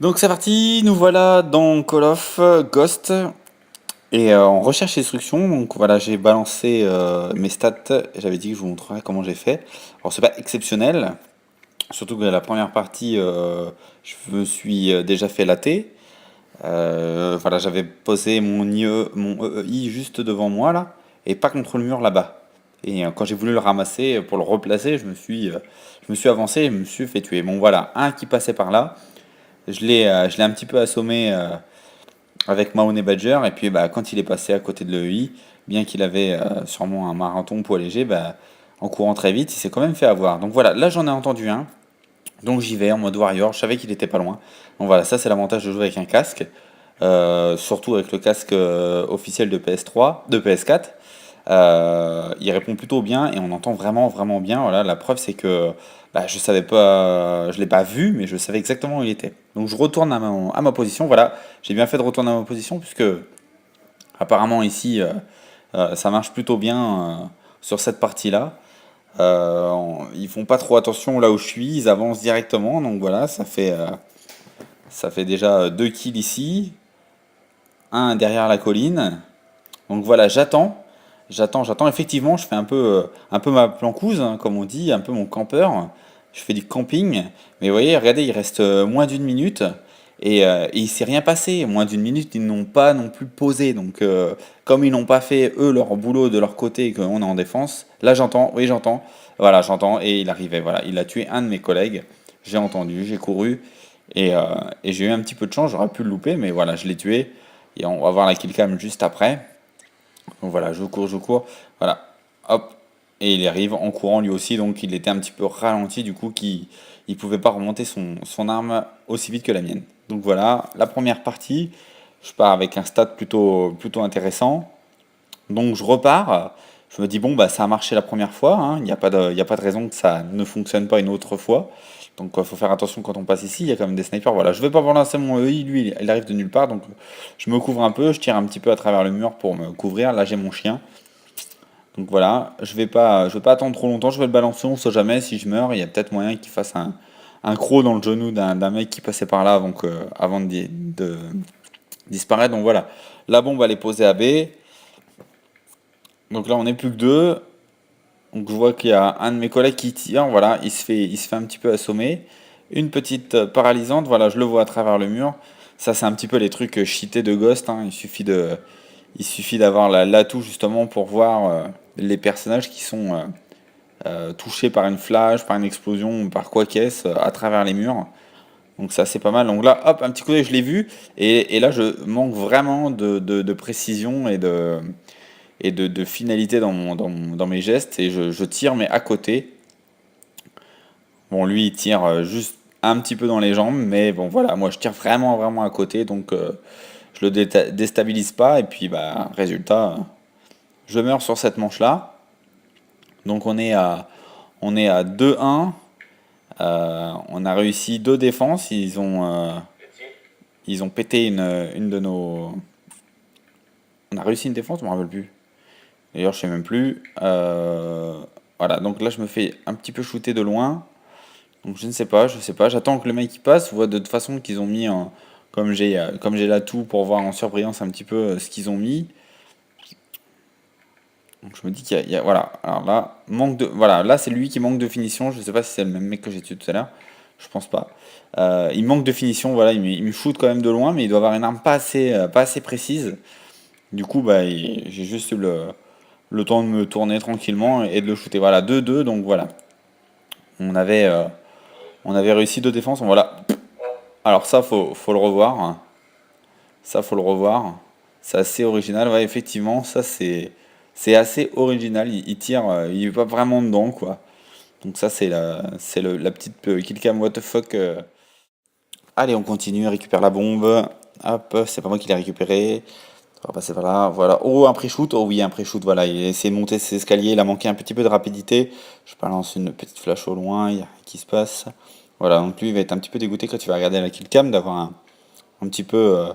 Donc c'est parti, nous voilà dans Call of Ghost et on recherche instructions. Donc voilà, j'ai balancé mes stats. J'avais dit que je vous montrerais comment j'ai fait. Alors c'est pas exceptionnel, surtout que la première partie, je me suis déjà fait latter. Voilà, j'avais posé mon EEI juste devant moi là et pas contre le mur là-bas. Et quand j'ai voulu le ramasser pour le replacer, je me suis avancé et je me suis fait tuer. Bon voilà, un qui passait par là. Je l'ai un petit peu assommé avec Mahone Badger. Et puis bah, quand il est passé à côté de l'EI, bien qu'il avait sûrement un marathon poids léger, bah, en courant très vite, il s'est quand même fait avoir. Donc voilà, là j'en ai entendu un. Donc j'y vais en mode warrior. Je savais qu'il était pas loin. Donc voilà, ça c'est l'avantage de jouer avec un casque. Surtout avec le casque officiel de PS3, de PS4. Il répond plutôt bien et on entend vraiment vraiment bien. Voilà, la preuve c'est que bah, je savais pas, je l'ai pas vu, mais je savais exactement où il était. Donc je retourne à ma position. Voilà, j'ai bien fait de retourner à ma position puisque apparemment ici ça marche plutôt bien sur cette partie-là. Ils font pas trop attention là où je suis, ils avancent directement. Donc voilà, ça fait déjà 2 kills ici, un derrière la colline. Donc voilà, j'attends. Effectivement, je fais un peu ma plancouse, hein, comme on dit, un peu mon campeur. Je fais du camping. Mais vous voyez, regardez, il reste moins d'une minute. Et il s'est rien passé. Moins d'une minute, ils n'ont pas non plus posé. Donc, comme ils n'ont pas fait, eux, leur boulot de leur côté et qu'on est en défense, là j'entends, oui j'entends. Voilà, j'entends. Et il arrivait, voilà. Il a tué un de mes collègues. J'ai entendu, j'ai couru. Et j'ai eu un petit peu de chance, j'aurais pu le louper, mais voilà, je l'ai tué. Et on va voir la killcam juste après. Donc voilà, je cours, voilà, hop, et il arrive en courant lui aussi, donc il était un petit peu ralenti, du coup, il pouvait pas remonter son arme aussi vite que la mienne. Donc voilà, la première partie, je pars avec un stat plutôt intéressant. Donc je repars, je me dis bon bah ça a marché la première fois, hein, il y a pas de raison que ça ne fonctionne pas une autre fois. Donc il faut faire attention quand on passe ici, il y a quand même des snipers. Voilà, je vais pas balancer mon EI, lui il arrive de nulle part, donc je me couvre un peu, je tire un petit peu à travers le mur pour me couvrir. Là j'ai mon chien. Donc voilà, je vais pas attendre trop longtemps, je vais le balancer, on sait jamais si je meurs, il y a peut-être moyen qu'il fasse un croc dans le genou d'un mec qui passait par là avant de disparaître. Donc voilà, la bombe elle est posée à B. Donc là on n'est plus que deux. Donc je vois qu'il y a un de mes collègues qui tire, voilà, il se fait un petit peu assommer. Une petite paralysante, voilà, je le vois à travers le mur. Ça c'est un petit peu les trucs cheatés de Ghost, hein. Il suffit d'avoir l'atout justement pour voir les personnages qui sont touchés par une flash, par une explosion, par quoi qu'est-ce, à travers les murs. Donc ça c'est pas mal. Donc là, hop, un petit coup d'œil, je l'ai vu. Et là je manque vraiment de précision et de finalité dans mes gestes. Et je tire, mais à côté. Bon, lui, il tire juste un petit peu dans les jambes. Mais bon, voilà, moi, je tire vraiment, vraiment à côté. Donc, je le déstabilise pas. Et puis, bah, résultat, je meurs sur cette manche-là. Donc, on est à 2-1. On a réussi deux défenses. Ils ont pété une de nos. On a réussi une défense, je me rappelle plus. D'ailleurs, je sais même plus. Voilà, donc là, je me fais un petit peu shooter de loin. Donc je ne sais pas, je sais pas. J'attends que le mec il passe. Je vois de toute façon qu'ils ont mis, comme j'ai l'atout pour voir en surbrillance un petit peu ce qu'ils ont mis. Donc je me dis voilà. Alors là, voilà, là c'est lui qui manque de finition. Je sais pas si c'est le même mec que j'ai tué tout à l'heure. Je pense pas. Il manque de finition. Voilà, il me shoot quand même de loin, mais il doit avoir une arme pas assez précise. Du coup, bah, j'ai juste eu le temps de me tourner tranquillement et de le shooter. Voilà, 2-2. Donc voilà, on avait, euh, on avait réussi deux défenses. Voilà. Alors ça, faut le revoir. Ça, faut le revoir. C'est assez original. Ouais, effectivement, ça, c'est assez original. Il tire, il est pas vraiment dedans, quoi. Donc ça, c'est la petite killcam what the fuck. Allez, on continue, récupère la bombe. Hop, c'est pas moi qui l'ai récupéré. On va passer par là. Voilà. Oh, un pré-shoot. Oh oui, un pré-shoot. Voilà, il a essayé de monter ses escaliers. Il a manqué un petit peu de rapidité. Je balance une petite flash au loin. Il y a rien qui se passe. Voilà, donc lui, il va être un petit peu dégoûté quand il va regarder la killcam d'avoir un petit peu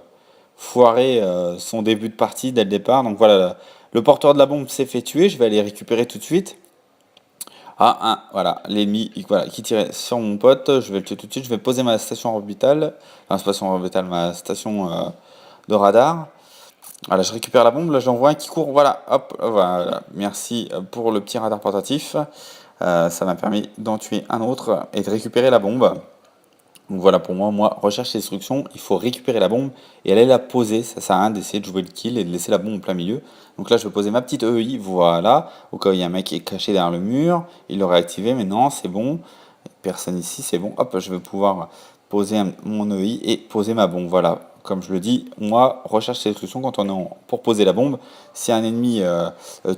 foiré son début de partie dès le départ. Donc voilà, le porteur de la bombe s'est fait tuer. Je vais aller récupérer tout de suite. Ah, voilà, l'ennemi voilà, qui tirait sur mon pote, je vais le tuer tout de suite, je vais poser ma station orbitale, enfin station orbitale, ma station de radar. Voilà, je récupère la bombe, là j'en vois un qui court, voilà, hop, voilà, merci pour le petit radar portatif. Ça m'a permis d'en tuer un autre et de récupérer la bombe. Donc voilà, pour moi, recherche et destruction, il faut récupérer la bombe et aller la poser. Ça sert à rien d'essayer de jouer le kill et de laisser la bombe en plein milieu. Donc là, je vais poser ma petite EI, voilà, au cas où il y a un mec qui est caché derrière le mur. Il l'aurait activé, mais non, c'est bon. Personne ici, c'est bon. Hop, je vais pouvoir poser mon EI et poser ma bombe. Voilà, comme je le dis, moi, recherche et destruction quand on est pour poser la bombe. Si un ennemi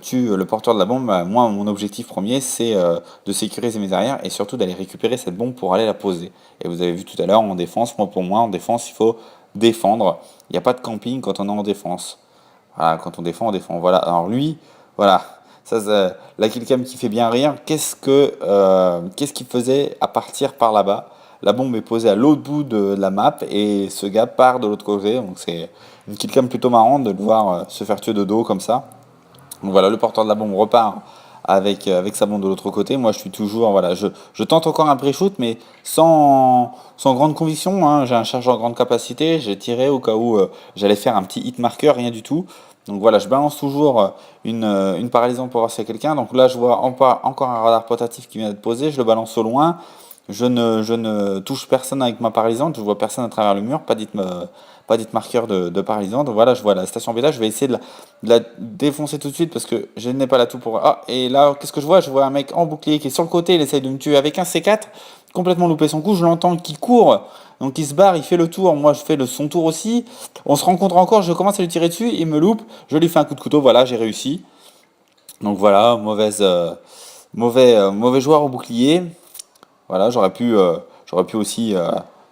tue le porteur de la bombe, bah, moi, mon objectif premier, c'est de sécuriser mes arrières et surtout d'aller récupérer cette bombe pour aller la poser. Et vous avez vu tout à l'heure, en défense, pour moi, en défense, il faut défendre. Il n'y a pas de camping quand on est en défense. Voilà, quand on défend, on défend. Voilà, alors lui, voilà, la killcam qui fait bien rire. Qu'est-ce qu'il faisait à partir par là-bas? La bombe est posée à l'autre bout de la map et ce gars part de l'autre côté. Donc c'est une killcam plutôt marrante de le voir se faire tuer de dos comme ça. Donc voilà, le porteur de la bombe repart avec sa bombe de l'autre côté. Moi, je suis toujours, voilà, je tente encore un pré-shoot, mais sans grande conviction, hein. J'ai un chargeur grande capacité, j'ai tiré au cas où j'allais faire un petit hit marker, rien du tout. Donc voilà, je balance toujours une paralyson pour voir s'il y a quelqu'un. Donc là, je vois encore un radar portatif qui vient d'être posé, je le balance au loin. Je ne touche personne avec ma paralysante, je vois personne à travers le mur, pas d'hit marqueur de paralysante. Donc voilà, je vois la station bêta, je vais essayer de la défoncer tout de suite parce que je n'ai pas la tout pour. Ah, et là, qu'est-ce que je vois? Je vois un mec en bouclier qui est sur le côté, il essaye de me tuer avec un C4, complètement loupé son coup, je l'entends qui court, donc il se barre, il fait le tour, moi je fais son tour aussi. On se rencontre encore, je commence à lui tirer dessus, il me loupe, je lui fais un coup de couteau, voilà, j'ai réussi. Donc voilà, mauvais joueur au bouclier. Voilà, j'aurais pu aussi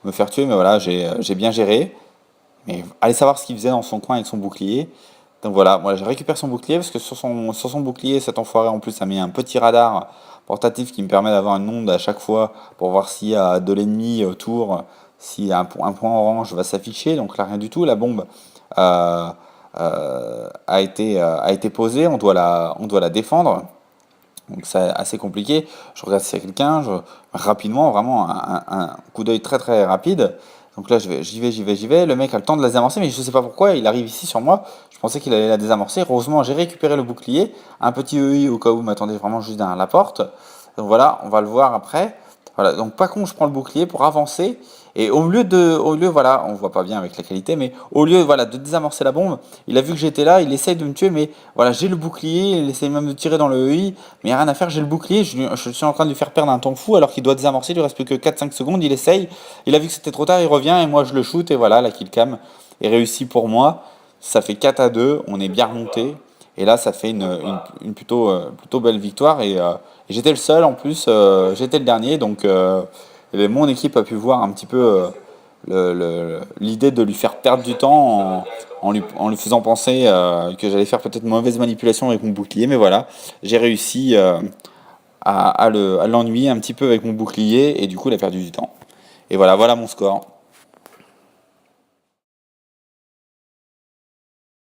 me faire tuer, mais voilà, j'ai bien géré. Mais allez savoir ce qu'il faisait dans son coin avec son bouclier. Donc voilà, moi je récupère son bouclier parce que sur son bouclier, cet enfoiré en plus a mis un petit radar portatif qui me permet d'avoir une onde à chaque fois pour voir s'il y a de l'ennemi autour, si un point orange va s'afficher. Donc là, rien du tout. La bombe a été posée, on doit la défendre. Donc c'est assez compliqué. Je regarde s'il y a quelqu'un, rapidement, vraiment un coup d'œil très très rapide. Donc là j'y vais. Le mec a le temps de la désamorcer, mais je ne sais pas pourquoi, il arrive ici sur moi. Je pensais qu'il allait la désamorcer. Heureusement, j'ai récupéré le bouclier. Un petit EI au cas où il m'attendait vraiment juste derrière la porte. Donc voilà, on va le voir après. Voilà, donc pas con, je prends le bouclier pour avancer. Et voilà, on voit pas bien avec la qualité, mais au lieu, voilà, de désamorcer la bombe, il a vu que j'étais là, il essaye de me tuer, mais voilà, j'ai le bouclier, il essaye même de tirer dans le EI, mais il n'y a rien à faire, j'ai le bouclier, je suis en train de lui faire perdre un temps fou, alors qu'il doit désamorcer, il lui reste plus que 4-5 secondes, il essaye, il a vu que c'était trop tard, il revient, et moi je le shoot, et voilà, la killcam est réussie pour moi, ça fait 4-2, on est bien remonté, et là ça fait une plutôt belle victoire, et j'étais le seul en plus, j'étais le dernier, donc mon équipe a pu voir un petit peu l'idée de lui faire perdre du temps en lui faisant penser que j'allais faire peut-être mauvaise manipulation avec mon bouclier, mais voilà, j'ai réussi à l'ennuyer un petit peu avec mon bouclier et du coup il a perdu du temps. Et voilà mon score.